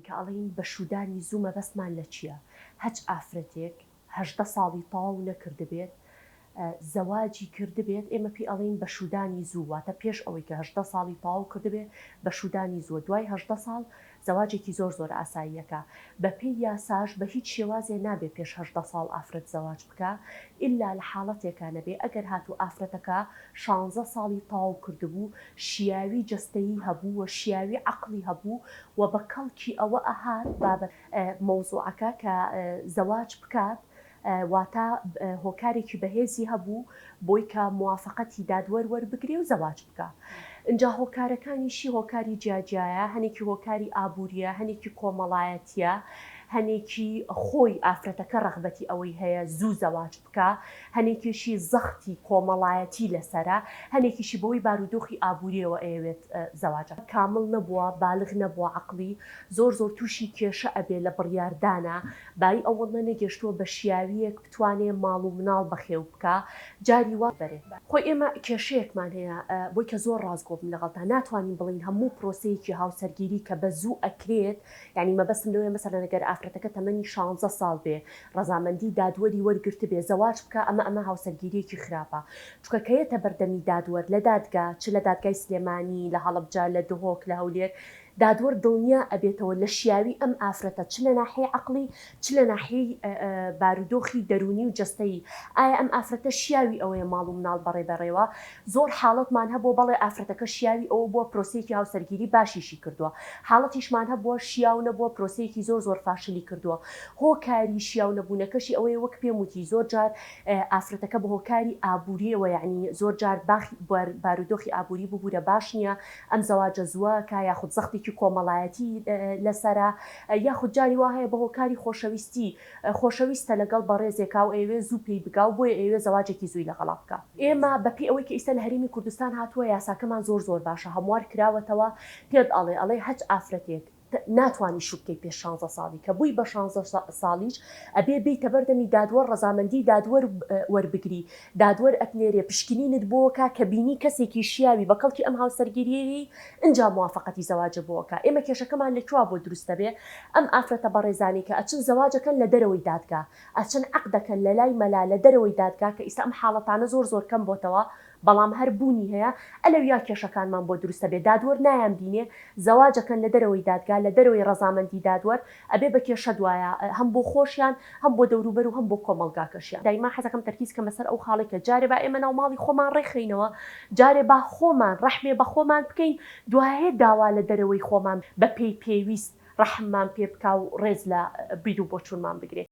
کە ئەڵین بەشودانی زوو مەبەستمان لە چییە؟ هەچ ئافرەتێک 18 ساڵی تەواو نەکردبێت زەواجی کردبێت ئێمە پێی ئەڵین بەشودانی زوو واتە پێش ئەوەی کە 18 ساڵی تەواو کردبێت بەشودانی زووە دوای 18 ساڵ زەواجێکی زۆر ئاساییەکە بە پێی یاساش بە هیچ شێوازێ نابێت پێش 18 ساڵ ئافرەت زەواج بکە ئللا لە حاڵەتێکە نەبێ ئەگەر هاتوو ئافرەتەکە 16 ساڵی تەواو کردبوو شیاوی جەستەیی هەبوو و شیاوی عەقڵی هەبوو و بە کەڵکی ئەوە ئەهات بابەت مەوزوعەکە کە زەواج بکات واتە هۆکارێکی بەهێزی هەبوو بۆی کە موافقەتی دادوەر وەربگرێ و زەواج بکە. اینجا هۆکارەکانیشی هۆکاری جیاجایە، هەنێکی هۆکاری ئابوووریە، هەنێکی کۆمەڵایەتیە، هەنێکی خۆی ئافرەتەکە ڕەغبەتی ئەوەی هەیە زوو زەواج بکە، هەنێکیشی زەختی کۆمەڵایەتی لەسەرە، هەنێکیشی بەوەی بارودۆخی ئابوووریەوە ئەوێت زەواجە. کامل نەبووە، بالغ نەبووە عەقڵی، زۆر تووشی کێشە ئەبێ لە بڕیاردانە، بای ئەوەڵە نەگەشتووە بە شیاویەک بتوانێ ماڵ و مناڵ بەخێو بکە، جاری وا بەرێ. خۆی ئێمە کێشەیەکمان هەیە بۆی کە زۆر ڕازگۆ بن لەگەڵتا ناتوانین بڵین هەموو پرۆسەیەکی هاوسەرگیری کە بە زوو ئەکرێت، یعنی مەبەستم لەوەیە مەسەلەن ئەگەر ئافرەتەکە تەمەنی 16 ساڵ بێ ڕەزامەندی دادوەری وەرگرت بێ زەواج بکە ئەمە هاوسەرگیریەکی خراپە، چونکە کەیەتە بەردەمی دادوەر لە دادگا چ لە دادگای سلێمانی لە هەڵەبجە لە دهۆک لە هەولێر دادوەر دڵنیا ئەبێتەوە لە شیاوی ئەم ئافرەتە چ لە ناحیەی عەقڵی چ لە ناحیەی بارودۆخی دەرونی و جەستەیی ئایا ئەم ئافرەتە شیاوی ئەوەیە ماڵ و مناڵ بەڕێوە زۆر حاڵەتمان هەبووە بەڵێ ئافرەتەکە شیاوی ئەوە بووە پرۆسەیەکی هاوسەرگیری باشیشی کردووە، حاڵەتیشمان هەبووە شیاو نەبووە پرۆسەیەکی زۆر فاشلی کردووە. هۆکاری شیاو نەبوونەکەشی ئەوەیە وەک پێم وتی زۆر جار ئافرەتەکە بە هۆکاری ئابووریەوە یعنی زۆر جار بارودۆخی ئابووری ببوورە باش نییە ئەم زەواجە زووەکە یاخود زەختێکی کۆمەڵایەتی لەسەرە یاخود جاری وا هەیە بە هۆکاری خۆشەویستە لەگەڵ بەڕێزێکا و ئەوێ زوو پێی بگا و بۆیە ئەوێ زەواجێکی زووی لەگەڵا بکە. ئێمە بەپی ئەوەی کە ئیستا لە هەرێمی کوردستان هاتووە یاساکەمان زۆر باشە هەموار کراوەتەوە پێت ئەڵێ هەچ ئافرەتێک ناتوانانی شوکەی پێش 16 ساڵی کە بووی بە 16 ساڵیش ئەبێ بیتە بەردەمی دادوەر ڕەزامەندی دادوەر وەربگری دادوەر ئەتنێرێ پشکنینت بۆکە کە بینی کەسێکی شیاوی بە کەڵکی ئەم هاوسەرگیریەوی اینجا موافقەتی زەواجە بۆکە. ئێمە کێشەکەمان لەکووا بۆ دروستە بێ ئەم ئافرەتە بەڕێزانی کە ئەچن زەواجەکەن لە دەرەوەی دادگا ئەچن عەقدەکەن لە لای مەلا لە دەرەوەی دادگا کە ئیستا ئەم حاڵەتانە زۆر کەم بۆتەوە بەڵام هەر بوونی هەیە ئەلەویا کێشەکانمان بۆ دروستە بێ دادوەر نایان بینێ زەواجەکەن لە دەرەوەی دادگا لە دەرەوەی ڕەزامەندی دادوەر ئەبێ بە کێشە دوایە هەم بۆ خۆشیان هەم بۆ دەوروبەر و هەم بۆ کۆمەلگاکەشیان. دایما حەزەکەم تەرکیز کە مەسەر ئەو خاڵێکە جارێ با ئێمە ناو ماڵی خۆمان ڕێخینەوە جارێ با خۆمان ڕەحمێ بە خۆمان بکەین دوایێ داوا لە دەرەوەی خۆمان بە پێویست ڕەحممان پێ بکا و ڕێز لە بیر و بۆچوونمان بگرێ.